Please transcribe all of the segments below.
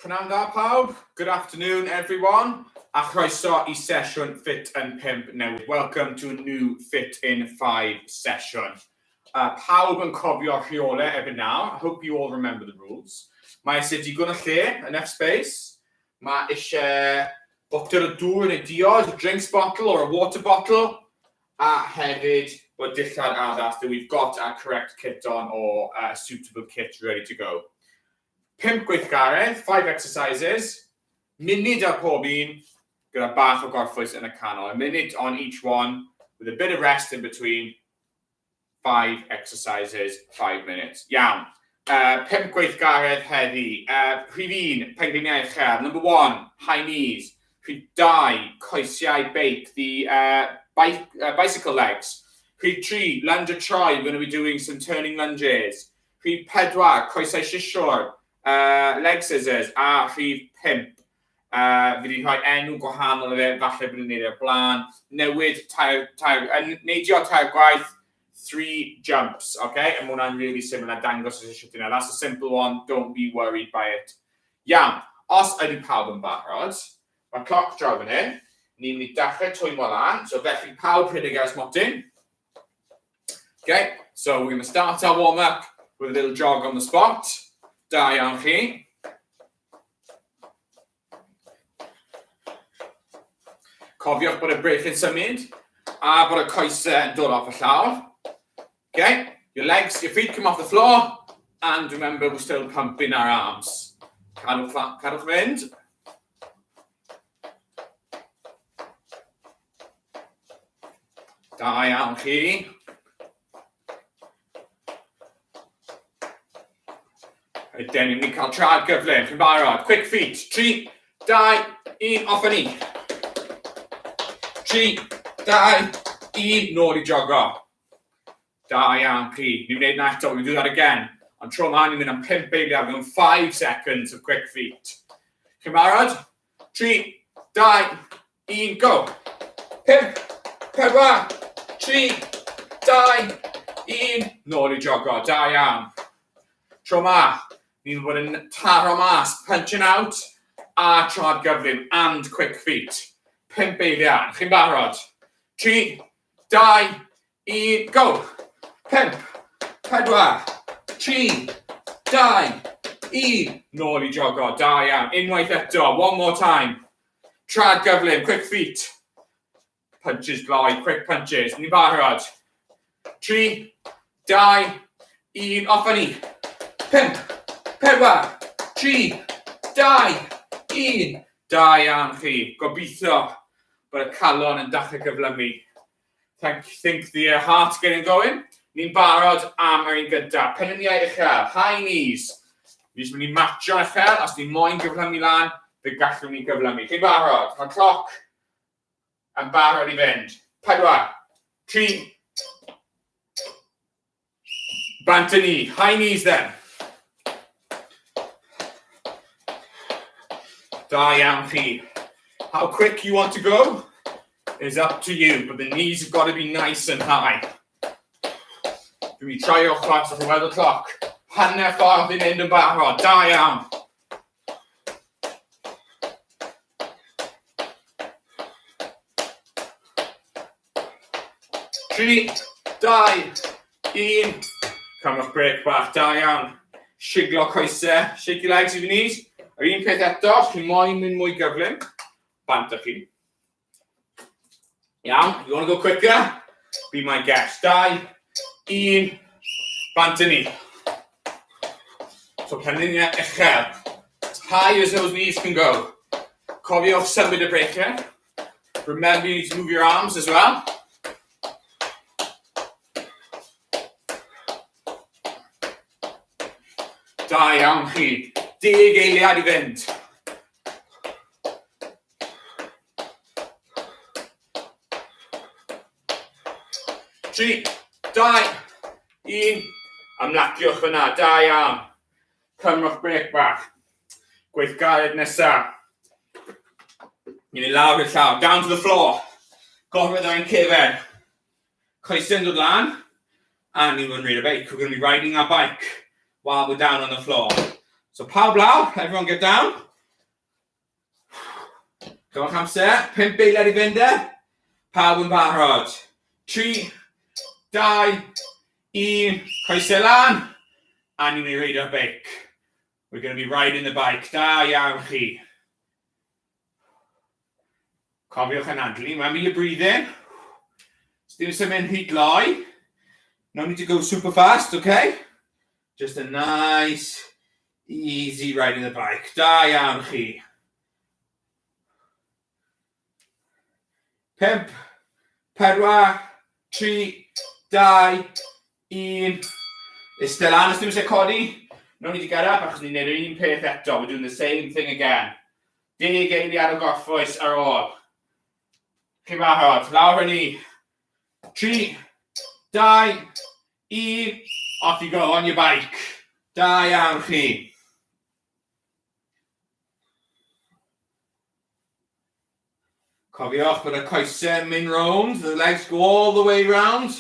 Pnawn da pawb. Good afternoon, everyone. A chroeso I sesiwn Ffit yn 5 newydd. Welcome to a new Ffit in 5 session. Pawb yn cofio rheolau erbyn now. I hope you all remember the rules. Mae eisiau digon o lle, enough space. Mae eisiau botel o dŵr neu diod, a drinks bottle or a water bottle. A hefyd, bod dillad addas that we've got our correct kit on or a suitable kit ready to go. 5 gweithgaredd, 5 exercises, munud ar pob un, gyda bach o gorffwys yn y canol. A minute on each one, with a bit of rest in between. 5 exercises, 5 minutes. Iawn. 5 gweithgaredd heddi. Rhif 1, pengliniau uchel. Number 1, high knees. Rhif 2, coesiau beic, the bicycle legs. Rhif 3, lunge or try. We're going to be doing some turning lunges. Rhif 4, coesau sisiwr. Leg scissors, a rhif 5. Fi wedi rhoi enw gwahanol o fe, falle bod ni'n neud o'r blaen. Newid, neidio tair gwaith, 3 jumps, okay? And hwnna'n really similar, dangos os eisiau dyna. That's a simple one, don't be worried by it. Iawn, os ydy pawb yn barod, mae cloc draw fan hyn, ni'n mynd i dechrau twymo lan, so felly pawb rhedeg ar ysmotyn. Okay, so we're going to start our warm-up with a little jog on the spot. Da iawn chi. Cofiwch bod y brech yn symud a bod y coesau yn dod off y llawr. Okay, your feet come off the floor and remember we're still pumping our arms. Cadwch fynd. Da iawn chi. Ydyn ni'n mynd i cael trad gyflym. Chi'n barod. Quick feet. 3, 2, 1, off a knee. 3, 2, 1, nôl I jogo. Da iawn chi. Ni'n gwneud na eto. We'll do that again. Ond tro yma, ni'n mynd am 5 eiliad. We'll 5 seconds of quick feet. Chi'n barod? 3, 2, 1, go. 5, 4, 3, 2, 1, nôl I jogo. Da iawn. Tro yma. Ni'n bod yn taro mas, punching out, a trad gyflym, and quick feet. 5 eiliad. Chi'n barod? 3, 2, 1, go. 5, 4, 3, 2, 1. Nôl I jogo. Da iawn. Unwaith eto. One more time. Trad gyflym, quick feet. Punches gloi, quick punches. Ni'n barod? 3, 2, 1, off a knee. 5, 4, 3, 2, 1. Da iawn chi. Gobeithio bod y calon yn dechrau gyflymu. Think the heart's getting going. Ni'n barod am yr un gyda. Pengliniau uchel, high knees. Ni'n mynd I matcho uchel. Os ni'n moyn gyflymu lan, fe gallwn ni gyflymu. Chi'n barod? Mae'r cloc yn barod I fynd. 4, 3. Bant y knee. High knees then. Da iawn chi. How quick you want to go is up to you, but the knees have got to be nice and high. Dwi'n mynd I try o'ch chwas os weld y cloc. Hanner ffordd I mynd yn barod. Da iawn. Tri, 2, 1. Camwch brec bach. Da iawn. Shiglo coesau. Shake your legs if you need. Yr un peth eto, chi'n moyn mynd mwy gyflym, bant chi. Iawn, you want to go quicker? Be my guest. 2, 1, bant ni. So pengliniau uchel. As high as those knees can go. Cofiwch symud y breaker. Remember you need to move your arms as well. Da iawn chi. 10 eiliad I fynd. Tri, 2, 1. Ymlaciwch fyna, da iawn. Cymrwch brec bach. Gweithgaredd nesaf. Ni'n lawr i'r llaw, down to the floor. Gorfod ar ein cefen. Coesau'n dod lan. And ni'n mynd rhaid y beic. We're going to be riding our bike while we're down on the floor. So pawb lawr, everyone get down. Cymwch amser, 5 eiliad I fynd e. Pawb yn barod. 3, 2, 1, coesau lan. A ni'n mynd i reidio beic. We're going to be riding the bike. Da iawn chi. Cofiwch yn adlu. Remember your breathing. Dim symud hyd gloi. No need to go super fast, okay? Just a nice, easy riding the bike. Da iawn chi. 5, 4, 3, 2, 1. Iste lan os dim eisiau codi. No need to get up achos ni'n neud yr un peth eto. We're doing the same thing again. 10 eiliad o gorffwys ar ôl. Chi'n barod. Lawr ni. 3, 2, 1. Off you go on your bike. Da iawn chi. Cofiwch bod y coesau yn mynd round. The legs go all the way round.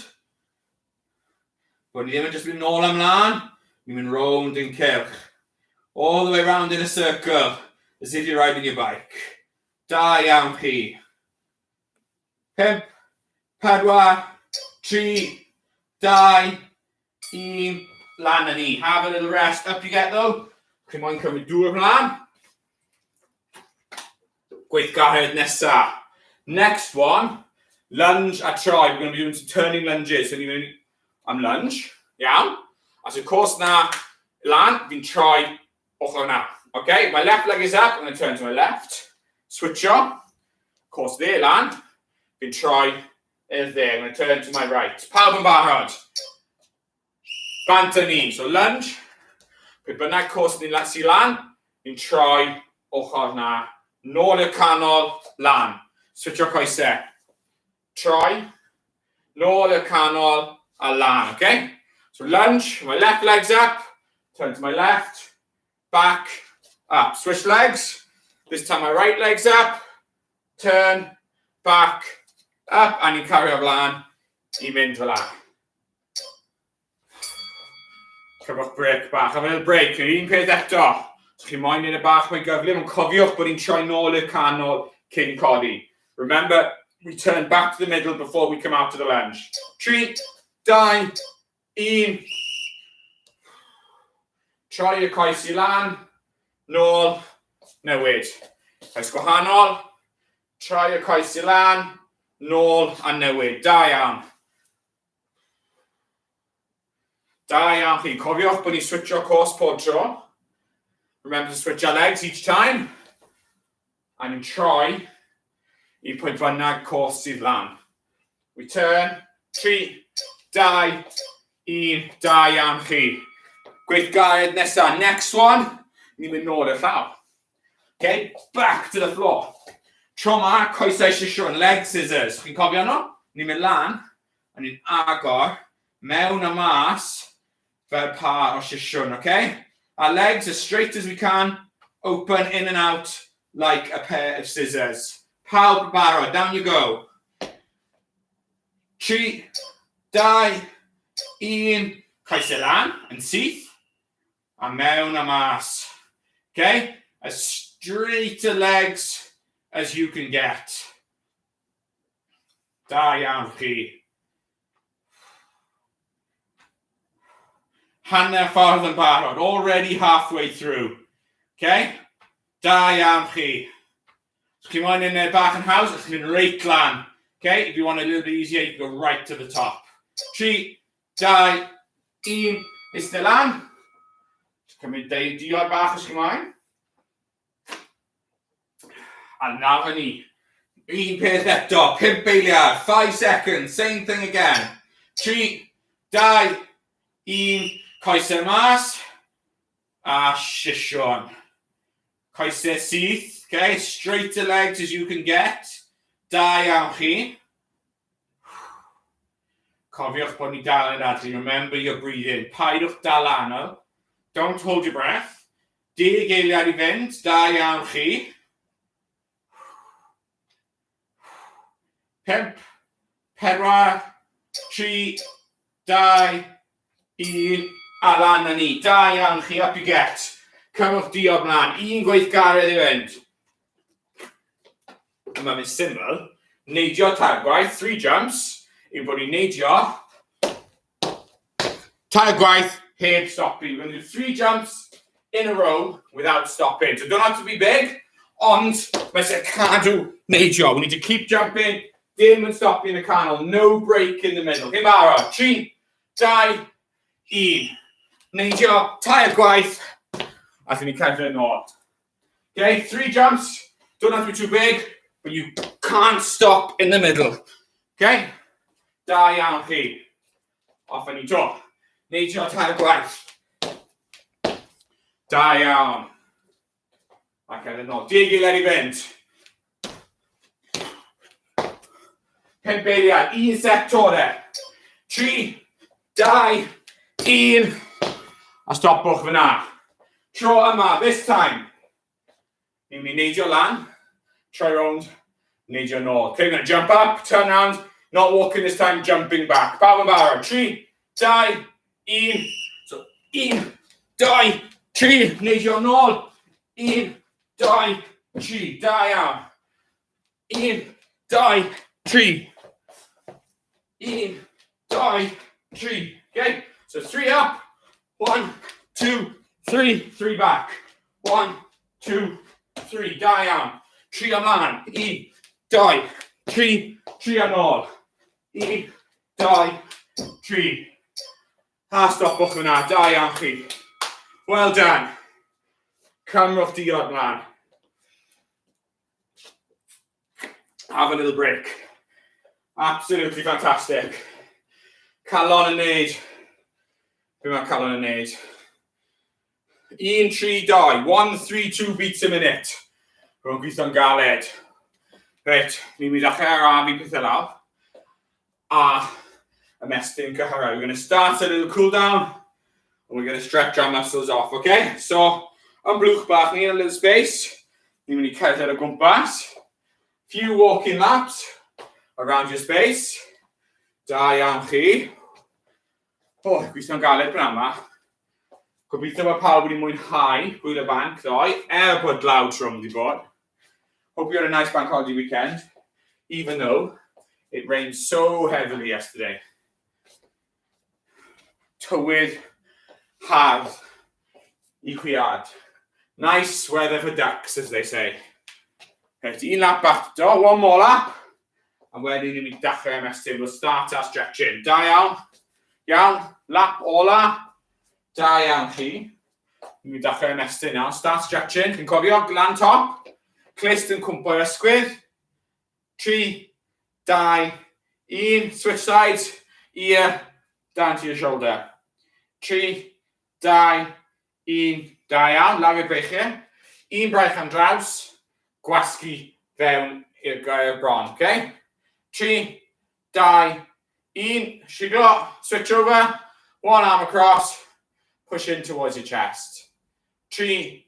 Bod ni ddim yn just mynd nôl ymlaen. Ni'n mynd round yn cyrch. All the way round in a circle. As if you're riding your bike. Da iawn chi. 5, 4, 3, 2, 1. Lan ni. Have a little rest. Up you get though. Chi'n moyn cymryd dŵr ymlaen. Gweithgaredd nesa. Next one. Lunge a try. We're going to be doing some turning lunges. So I'm lunge. Iawn. As y course na lan, fi'n try ochr na. Okay, my left leg is up. I'm going to turn to my left. Switch on. Course there lan. Fi'n try there. I'm going to turn to my right. Pawb yn barod. Bant a ni. So lunge. Pe bynnag course ni'n si lan. Fi'n try ochr na. Nôl i'r canol, lan. Switch o'r coesau. Try. Nôl i'r canol, a lan, okay? So lunge, my left leg's up. Turn to my left. Back, up. Switch legs. This time my right leg's up. Turn, back, up. And you carry o'r lan. I mynd fel la. Cyfwch break bach. Have a little break. Un peth eto. So chi'n moyn yn y bach mae'n gyflym, ond cofiwch bod ni'n troi nôl i'r canol cyn codi. Remember, we turn back to the middle before we come out to the lunge. 3, 2, 1. Troi y coes I lan, nôl, newid. Coes gwahanol, troi y coes I lan, nôl a newid. Da iawn. Da iawn chi. Cofiwch bod ni'n switcho course pob tro. Remember to switch our legs each time. And then try I pwynt bynnag course sydd lan. We turn. 3, 2, 1. Da iawn chi. Gweithgaredd nesa. Next one. Ni'n mynd nôl i'r llaw. Okay, back to the floor. Tro ma, coesau sisiwn, leg scissors. Chi'n cofio nhw? Ni'n mynd lan. A ni'n agor mewn a mas fel par o sisiwn, okay? Our legs as straight as we can, open in and out like a pair of scissors. Pawb barod, down you go. 3, 2, 1. Coesau lan yn syth. A mewn a mas. Okay? As straight a legs as you can get. Da iawn chi. Hanner ffordd yn barod, already halfway through. Okay? Da iawn chi. So chi'n moyn yn bach yn haws, chi'n mynd reit lan. Okay? If you want a little bit easier, you can go right to the top. 3, 2, 1. Iste lan. Cymryd diod bach os chi'n moyn. A nawr ni. Un peth eto, 5 eiliad, 5 seconds, same thing again. 3, 2, 1. Coesau mas, a sisiwn. Coesau syth, okay? Straight to legs as you can get. Da iawn chi. Cofiwch bod ni dal yn adlu. Remember your breathing. Paidwch dal anol. Don't hold your breath. 10 eiliad I fynd. Da iawn chi. 5, 4, 3, 2, 1. A lan na ni. Da iawn chi. Up you get. Cymwch diod mlaen. Un gweithgaredd I fynd. a mae'n mynd syml, neidio tair gwaith, 3 jumps, yw bod ni'n neidio tair gwaith, heb stopping. We're going to do 3 jumps in a row without stopping. So don't have to be big, ond mae'n sef cadw neidio. We need to keep jumping, dim yn stopping y canol, no break in the middle. Hyn barod, 3, 2, 1. Neidio, tair gwaith, a then you cadw yn ôl. Okay, 3 jumps, don't have to be too big, but you can't stop in the middle. Okay? Da iawn chi. Off yn I to. Neidio tair gwaith. Da iawn. A cadw yn ôl. 10 gilydd I fynd. 5 beiriau, 1 set o de. 3, 2, 1. A stopwch fyna. Tro yma, this time. Ni'n mynd I neidio lan. Try round. Neidio nôl. Okay, we're going to jump up, turn around. Not walking this time, jumping back. Pawb yn barod. 3, 2, 1. So, 1, 2, 3. Neidio nôl. 1, 2, 3. Da iawn. 1, 2, 3. 1, 2, 3. Okay, so 3 up. 1, 2, 3. 3 back. 1, 2, 3. Da iawn. 3 ymlaen. 1, 2, 3. 3 yn ôl. 1, 2, 3. A stopwch fyna. Da iawn chi. Well done. Camrwch diod mlaen. Have a little break. Absolutely fantastic. Calon yn neud. Be mae calon yn neud? 1, 3, 2. 1, 3, 2 beats a minute. Rwy'n gweithio'n galed. Reit, ni'n mynd ddechrau ar arfi pethau lawr. A ymestyn cyhyrau. We're going to start a little cool down. And we're going to stretch our muscles off, okay? So, yn blwch bach ni, a little space. Ni'n mynd I cerdded o gwmpas. Few walking laps around your space. Da iawn chi. O, gweithio'n galed pan yma. Gobeithio bod pawb wedi mwynhau hwyl y banc ddoe, bod glaw trwm wedi bod. Hope you had a nice bank holiday weekend, even though it rained so heavily yesterday. Tywydd hardd I chwiad. Nice weather for ducks, as they say. Right, 1 lap back to 1 more lap. And wedyn ni'n mynd dechrau ymestyn. We'll start our stretching. Da iawn. Iawn. Lap ola. Da iawn chi. Ni'n mynd dechrau ymestyn now. Start stretching. Chi'n cofio, lan top. Clust yn cwmpo'r ysgwydd. 3, 2, 1. Switch sides. Ear down to your shoulder. 3, 2, 1. Da iawn. Lawr i'r breichiau. 1 braich am draws. Gwasgu fewn i'r bron. Okay? 3, 2, 1. Shiglo. Switch over. 1 arm across. Push in towards your chest. 3,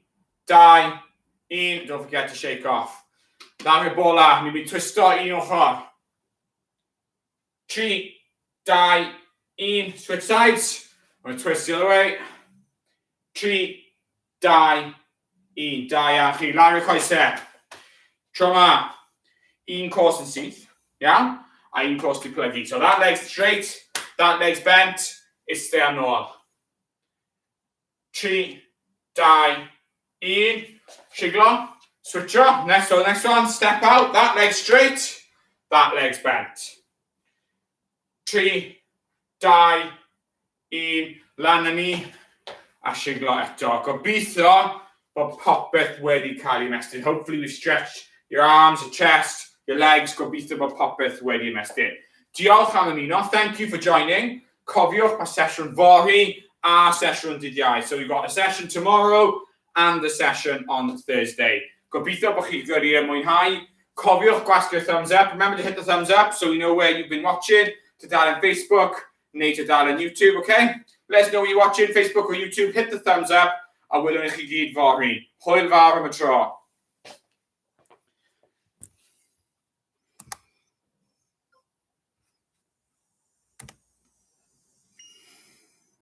2, 1. Don't forget to shake off. Lawr i'r bola. Ni'n mynd twisto un ochr. 3, 2, 1. Switch sides. I'm going to twist the other way. 3, 2, 1. Da iawn chi. Lawr i'r coesau. Tro yma. 1 course yn syth. Iawn? A 1 course to plygu. So that leg's straight. That leg's bent. It's stay ar nôl. 3, 2, 1. Shiglo. Switch up. Next one. Step out. That leg's straight. That leg's bent. 3, 2, 1. Lan yn ni. A shiglo eto. Gobeithio bod popeth wedi cael ei ymestyn. Hopefully we've stretched your arms, your chest, your legs. Gobeithio bod popeth wedi ymestyn. Diolch am ymuno. Thank you for joining. Cofiwch mae sesiwn fory a sesiwn dydd Iau. So we've got a session tomorrow and a session on Thursday. Gobeithio bod chi gyrru mwynhau. Cofiwch gwasgu'r thumbs up. Remember to hit the thumbs up so we know where you've been watching. Tudalen Facebook, neu tudalen YouTube, okay? Let us know where you're watching, Facebook or YouTube. Hit the thumbs up. A wylwn I chi gyd fory. Hwyl fawr am y tro.